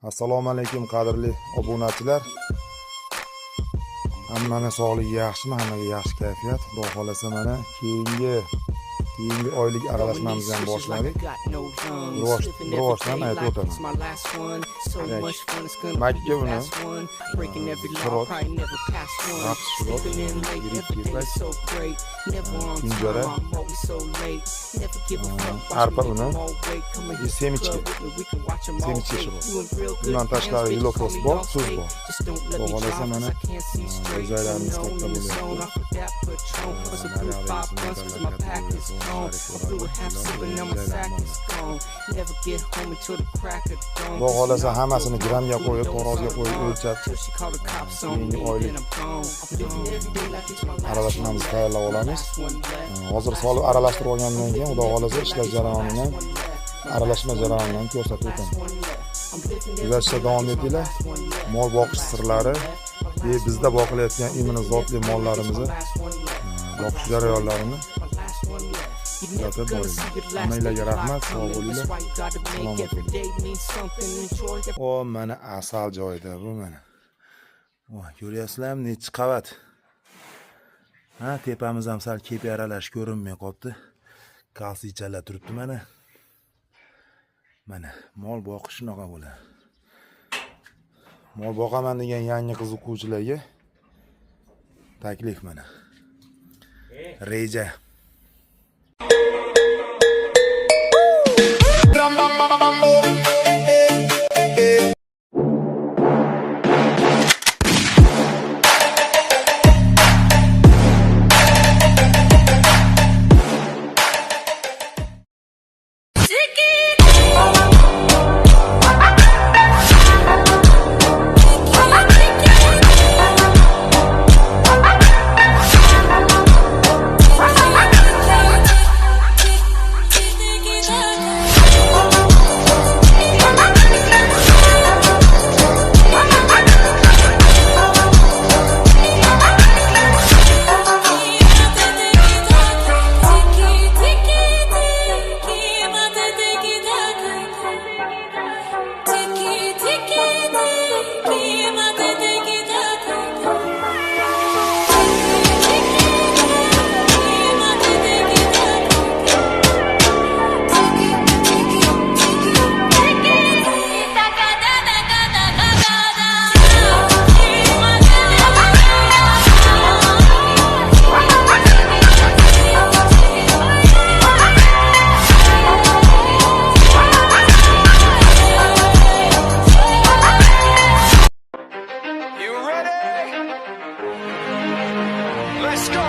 Assalomu alaykum qadrli obunachilar. Hammani sog'ligi yaxshimi? Hammaga yaxshi kayfiyat. Xudo xolasa mana keyingi oylik aralashmamizni ham boshladik. Rivojdan aytib o'taman. Makka uni shirot, raps shirot, yirik kepak, kunjara, arpa uni, semichka shirot. Bundan tashqari yulofos bor, tuz bor. Xudo xolasa mana o'zaylarimiz katta bo'lyapti. Xudo xolasa hammasini gramga qo'yib, taroziga qo'yib o'lchab, keyingi oylik aralashmamizni tayyorlab olamiz. Hozir solib aralashtirib olgandan keyin xudo xolasa ishlash jarayonini, aralashma jarayonini ko'rsatib o'taman. Kuzatishda davom etinglar. Mol boqish sirlari va bizda boqilayotgan immunizotli mollarimizni boqish jarayonlarini kuzatib boring. Hammanglarga rahmat, sog' bo'linglar. Salomat bo'ling. O, mana asal joyida bu mana. Ko'ryapsizlarmi, necha qavat? Tepamiz ham sal kep aralash ko'rinmay qolibdi. Kalsiychalar turibdi mana. Mana mol boqish shunaqa bo'ladi. Mol boqaman degan yangi qiziquvchilarga taklif mana. Reja. Let's go!